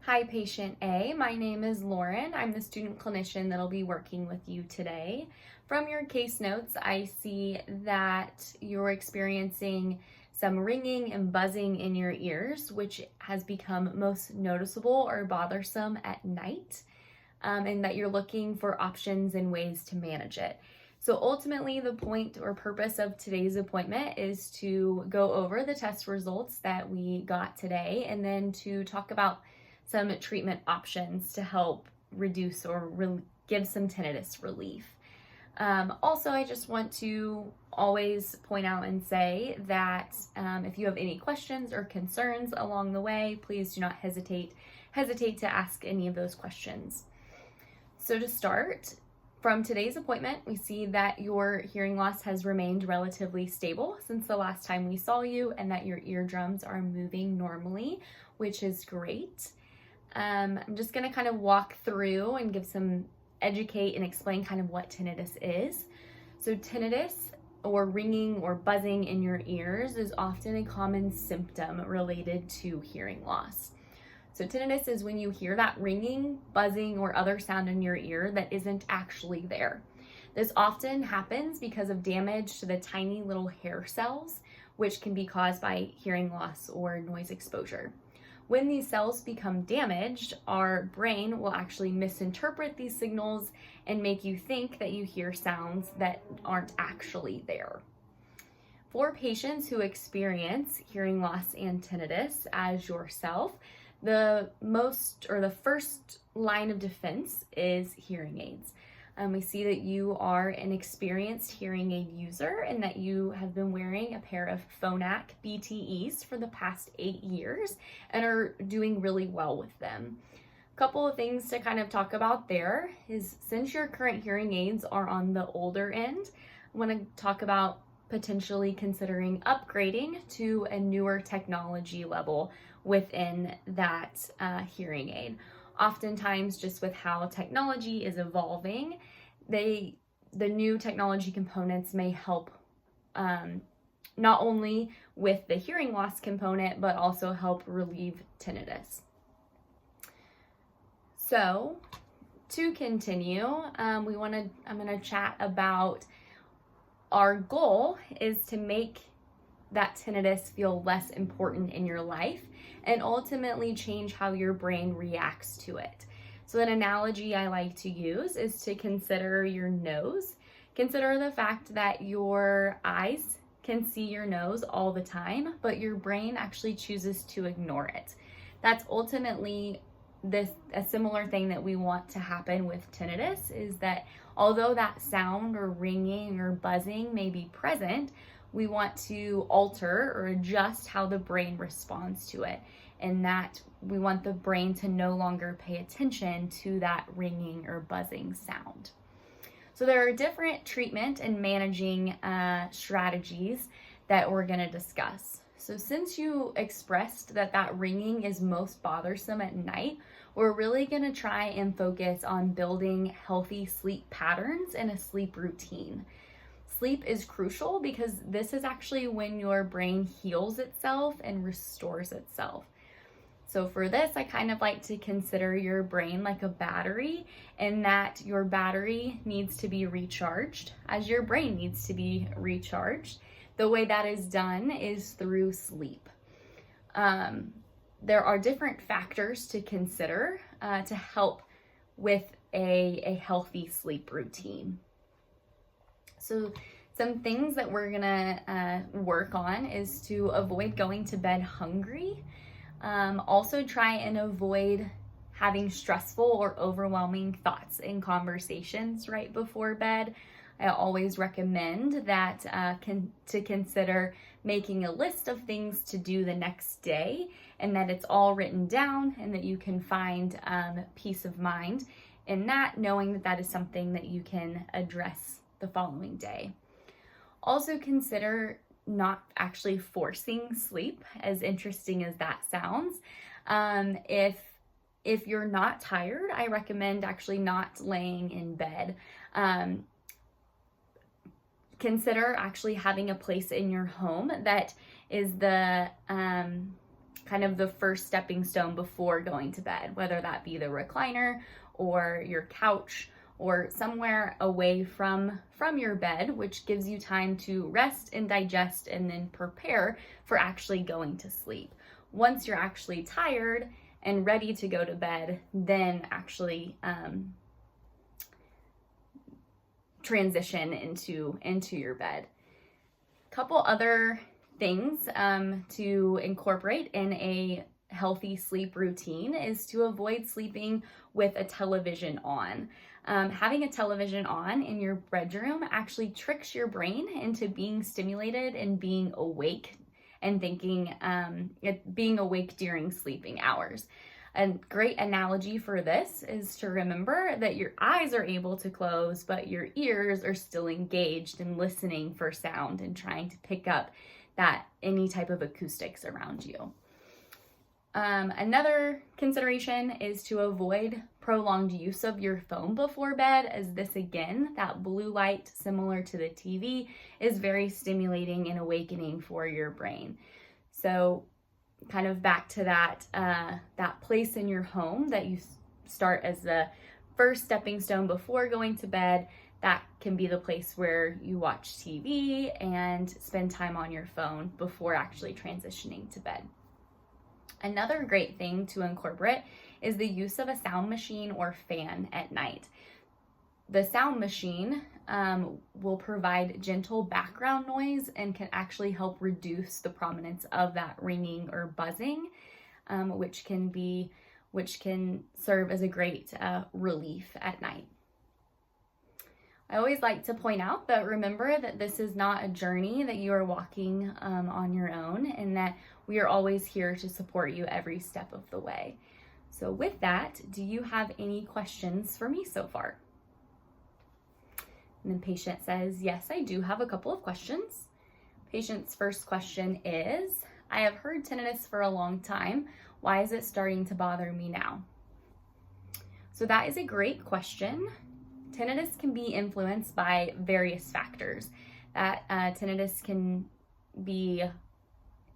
Hi, patient A. My name is Lauren. I'm the student clinician that'll be working with you today. From your case notes, I see that you're experiencing some ringing and buzzing in your ears, which has become most noticeable or bothersome at night, and that you're looking for options and ways to manage it. So ultimately, the point or purpose of today's appointment is to go over the test results that we got today and then to talk about some treatment options to help reduce or give some tinnitus relief. Also, I just want to always point out and say that if you have any questions or concerns along the way, please do not hesitate to ask any of those questions. So to start, from today's appointment, we see that your hearing loss has remained relatively stable since the last time we saw you and that your eardrums are moving normally, which is great. I'm just going to kind of walk through and educate and explain kind of what tinnitus is. So tinnitus, or ringing or buzzing in your ears, is often a common symptom related to hearing loss. So tinnitus is when you hear that ringing, buzzing, or other sound in your ear that isn't actually there. This often happens because of damage to the tiny little hair cells, which can be caused by hearing loss or noise exposure. When these cells become damaged, our brain will actually misinterpret these signals and make you think that you hear sounds that aren't actually there. For patients who experience hearing loss and tinnitus as yourself, the first line of defense is hearing aids. We see that you are an experienced hearing aid user and that you have been wearing a pair of Phonak BTEs for the past 8 years and are doing really well with them. A couple of things to kind of talk about there is, since your current hearing aids are on the older end, I want to talk about potentially considering upgrading to a newer technology level within that hearing aid. Oftentimes, just with how technology is evolving, the new technology components may help not only with the hearing loss component, but also help relieve tinnitus. So to continue, I'm going to chat about our goal is to make that tinnitus feel less important in your life and ultimately change how your brain reacts to it. So an analogy I like to use is to consider your nose. Consider the fact that your eyes can see your nose all the time, but your brain actually chooses to ignore it. That's ultimately a similar thing that we want to happen with tinnitus, is that although that sound or ringing or buzzing may be present, we want to alter or adjust how the brain responds to it, and that we want the brain to no longer pay attention to that ringing or buzzing sound. So there are different treatment and managing strategies that we're going to discuss. So since you expressed that ringing is most bothersome at night, we're really going to try and focus on building healthy sleep patterns and a sleep routine. Sleep is crucial because this is actually when your brain heals itself and restores itself. So for this, I kind of like to consider your brain like a battery, and that your battery needs to be recharged as your brain needs to be recharged. The way that is done is through sleep. There are different factors to consider to help with a healthy sleep routine. So some things that we're gonna work on is to avoid going to bed hungry. Also try and avoid having stressful or overwhelming thoughts and conversations right before bed. I always recommend that to consider making a list of things to do the next day, and that it's all written down and that you can find peace of mind in that, knowing that is something that you can address the following day. Also consider not actually forcing sleep, as interesting as that sounds. If you're not tired, I recommend actually not laying in bed. Consider actually having a place in your home that is kind of the first stepping stone before going to bed, whether that be the recliner or your couch or somewhere away from your bed, which gives you time to rest and digest and then prepare for actually going to sleep. Once you're actually tired and ready to go to bed, then actually transition into your bed. Couple other things to incorporate in a healthy sleep routine is to avoid sleeping with a television on. Having a television on in your bedroom actually tricks your brain into being stimulated and being awake and thinking, being awake during sleeping hours. A great analogy for this is to remember that your eyes are able to close, but your ears are still engaged and listening for sound and trying to pick up that any type of acoustics around you. Another consideration is to avoid prolonged use of your phone before bed, as this, again, that blue light similar to the TV is very stimulating and awakening for your brain. So kind of back to that place in your home that you start as the first stepping stone before going to bed, that can be the place where you watch TV and spend time on your phone before actually transitioning to bed. Another great thing to incorporate is the use of a sound machine or fan at night. The sound machine will provide gentle background noise and can actually help reduce the prominence of that ringing or buzzing, which can serve as a great relief at night. I always like to point out that remember that this is not a journey that you are walking on your own, and that we are always here to support you every step of the way. So with that, do you have any questions for me so far? And then patient says, yes, I do have a couple of questions. Patient's first question is, I have heard tinnitus for a long time. Why is it starting to bother me now? So that is a great question. Tinnitus can be influenced by various factors. That tinnitus can be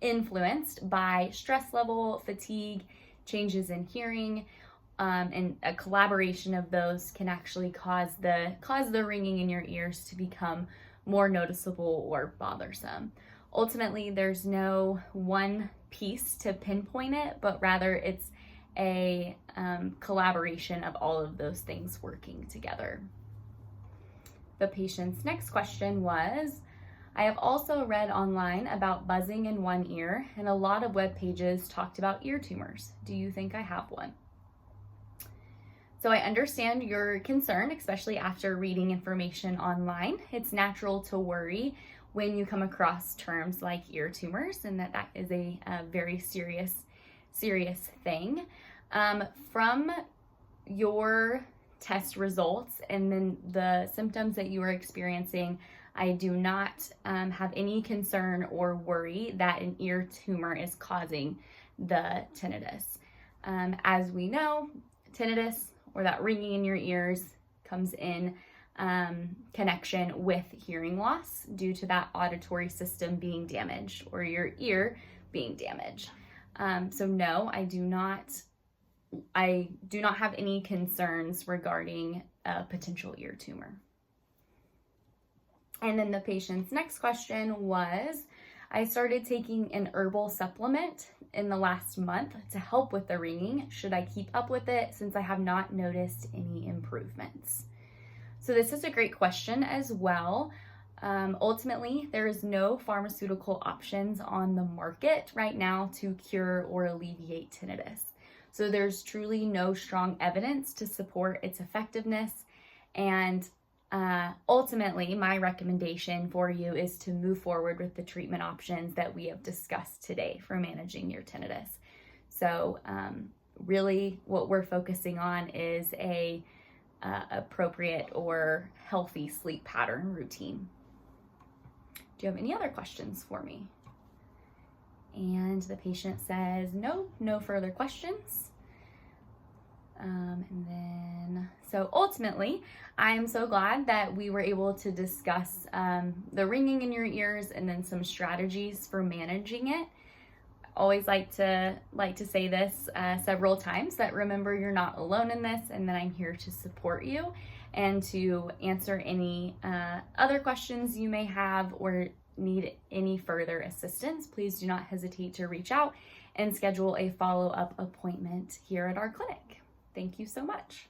influenced by stress level, fatigue, changes in hearing, and a collaboration of those can actually cause the ringing in your ears to become more noticeable or bothersome. Ultimately, there's no one piece to pinpoint it, but rather it's a collaboration of all of those things working together. The patient's next question was, I have also read online about buzzing in one ear, and a lot of web pages talked about ear tumors. Do you think I have one? So I understand your concern, especially after reading information online. It's natural to worry when you come across terms like ear tumors, and that is a very serious thing. From your test results and then the symptoms that you are experiencing, I do not have any concern or worry that an ear tumor is causing the tinnitus. As we know, tinnitus, or that ringing in your ears, comes in connection with hearing loss due to that auditory system being damaged or your ear being damaged. So no, I do not have any concerns regarding a potential ear tumor. And then the patient's next question was, I started taking an herbal supplement in the last month to help with the ringing. Should I keep up with it since I have not noticed any improvements? So this is a great question as well. Ultimately, there is no pharmaceutical options on the market right now to cure or alleviate tinnitus. So there's truly no strong evidence to support its effectiveness. And ultimately, my recommendation for you is to move forward with the treatment options that we have discussed today for managing your tinnitus. So really what we're focusing on is a appropriate or healthy sleep pattern routine. Do you have any other questions for me? And the patient says, no further questions. And then, so ultimately, I'm so glad that we were able to discuss the ringing in your ears and then some strategies for managing it. always like to say this several times, that remember you're not alone in this, and that I'm here to support you and to answer any other questions you may have or need any further assistance. Please do not hesitate to reach out and schedule a follow-up appointment here at our clinic. Thank you so much.